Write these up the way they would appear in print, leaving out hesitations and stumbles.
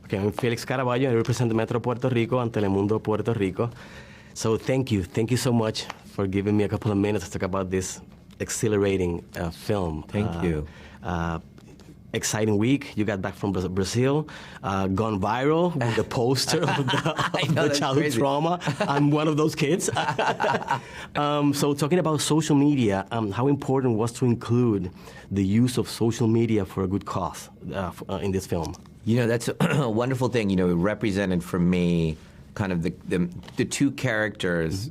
Okay, I'm Felix Caraballo. I represent Metro Puerto Rico and Telemundo Puerto Rico. So thank you so much for giving me a couple of minutes to talk about this exhilarating film. Thank you. Exciting week. You got back from Brazil, gone viral with the poster of the childhood trauma. I'm one of those kids. So talking about social media, how important was to include the use of social media for a good cause in this film? You know, that's a wonderful thing. You know, it represented for me kind of the two characters'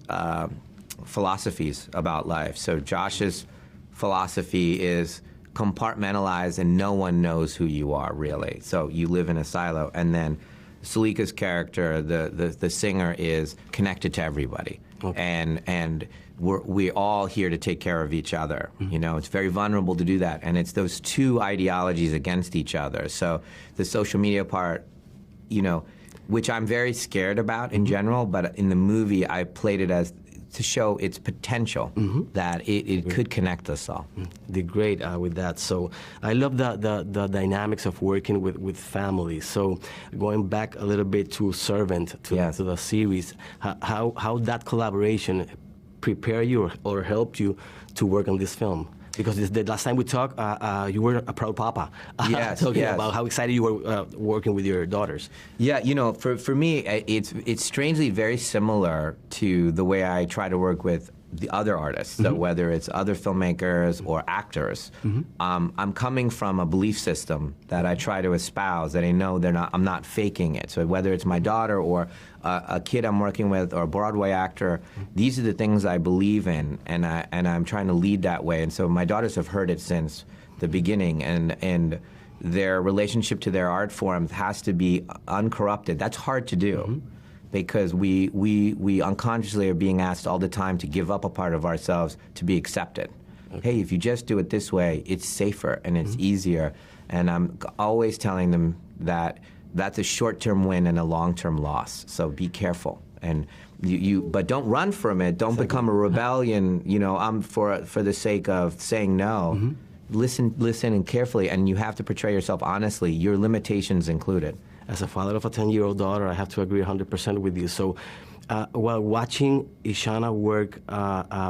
philosophies about life. So Josh's philosophy is compartmentalized and no one knows who you are really. So you live in a silo. And then Salika's character, the singer, is connected to everybody. Okay. And we're all here to take care of each other. Mm-hmm. You know, it's very vulnerable to do that. And it's those two ideologies against each other. So the social media part, you know, which I'm very scared about in general, but in the movie I played it as to show its potential, that it could connect us all. Did great with that. So I love the dynamics of working with families. So going back a little bit to Servant, to the series, how that collaboration prepared you or helped you to work on this film? Because the last time we talked, you were a proud papa. Talking about how excited you were working with your daughters. Yeah, you know, for me, it's strangely very similar to the way I try to work with the other artists. So whether it's other filmmakers or actors, I'm coming from a belief system that I try to espouse, that I know I'm not faking it. So whether it's my daughter or a kid I'm working with or a Broadway actor, these are the things I believe in, and I'm trying to lead that way. And so my daughters have heard it since the beginning, and their relationship to their art form has to be uncorrupted. That's hard to do. Because we unconsciously are being asked all the time to give up a part of ourselves to be accepted. Okay. Hey, if you just do it this way, it's safer and it's easier. And I'm always telling them that that's a short-term win and a long-term loss. So be careful. And but don't run from it. Don't become a rebellion. You know, for the sake of saying no. Listen carefully, and you have to portray yourself honestly. Your limitations included. As a father of a 10-year-old daughter, I have to agree 100% with you. So while watching Ishana work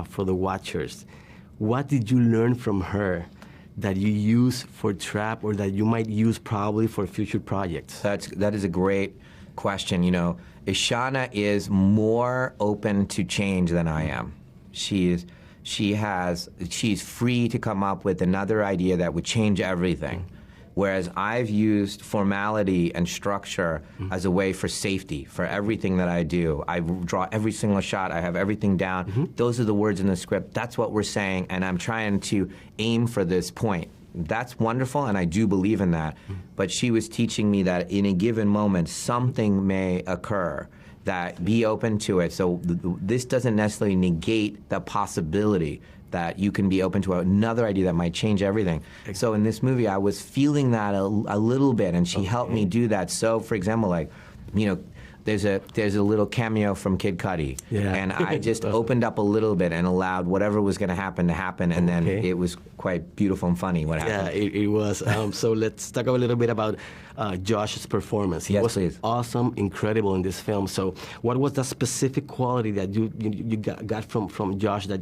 for the Watchers, what did you learn from her that you use for Trap or that you might use probably for future projects? That is a great question. You know, Ishana is more open to change than I am. She's free to come up with another idea that would change everything. Whereas I've used formality and structure as a way for safety for everything that I do. I draw every single shot. I have everything down. Those are the words in the script. That's what we're saying, and I'm trying to aim for this point. That's wonderful, and I do believe in that. But she was teaching me that in a given moment, something may occur. That be open to it. So this doesn't necessarily negate the possibility that you can be open to another idea that might change everything. So in this movie, I was feeling that a little bit, and she helped me do that. So, for example, like, you know, there's a little cameo from Kid Cudi, and I just opened up a little bit and allowed whatever was going to happen, and then it was quite beautiful and funny what happened. Yeah, it was. So let's talk a little bit about Josh's performance. He was awesome, incredible in this film. So what was the specific quality that you got from Josh that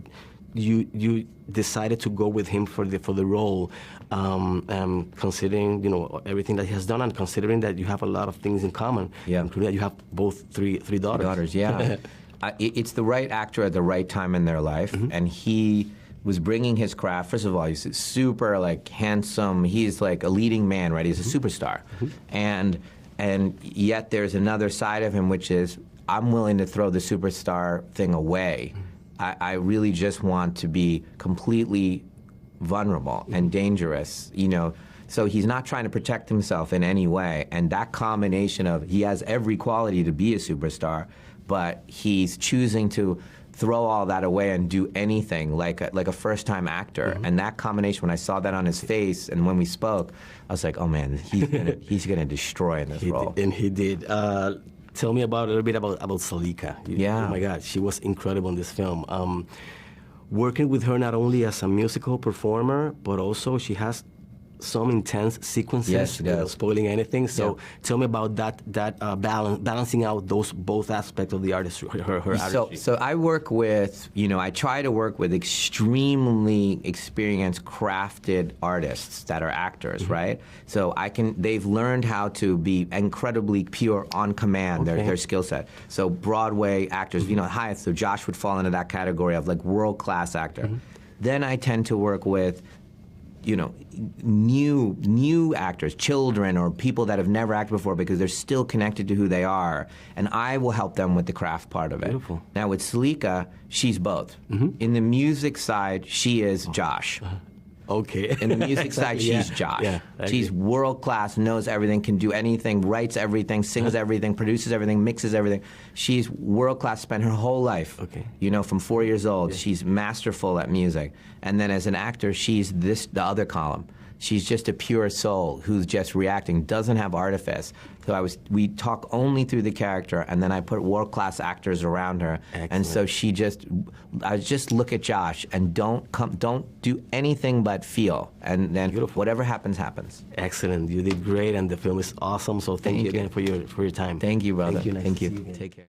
you decided to go with him for the role, considering, you know, everything that he has done, and considering that you have a lot of things in common, including that you have both three daughters. It's the right actor at the right time in their life, and he was bringing his craft. First of all, he's super like handsome. He's like a leading man, right? He's a superstar, and yet there's another side of him, which is I'm willing to throw the superstar thing away. I really just want to be completely vulnerable and dangerous, you know. So he's not trying to protect himself in any way. And that combination of he has every quality to be a superstar, but he's choosing to throw all that away and do anything like a first-time actor. And that combination, when I saw that on his face and when we spoke, I was like, oh man, he's gonna destroy in this role. And he did. Tell me a little bit about Salika. Oh my God, she was incredible in this film. Working with her not only as a musical performer, but also she has some intense sequences. Yes, she does. Without spoiling anything. So tell me about that balancing out those both aspects of the artistry, her artistry. So I work with, I try to work with extremely experienced, crafted artists that are actors, right? So they've learned how to be incredibly pure on command, their skill set. So Broadway actors, so Josh would fall into that category of like world-class actor. Then I tend to work with new actors, children, or people that have never acted before because they're still connected to who they are, and I will help them with the craft part of it. Beautiful. Now with Selika, she's both. In the music side, she is Josh. Okay. In the music side, she's Josh. Yeah, she's world class, knows everything, can do anything, writes everything, sings everything, produces everything, mixes everything. She's world class, spent her whole life, from 4 years old. She's masterful at music. And then as an actor, she's the other column. She's just a pure soul who's just reacting, doesn't have artifice. So we talk only through the character, and then I put world-class actors around her. Excellent. And so I just look at Josh and don't do anything but feel, and then whatever happens, happens. Excellent. You did great, and the film is awesome. So thank you again for your time. Thank you, brother. Thank you. Nice Thank to you. see you again. Take care.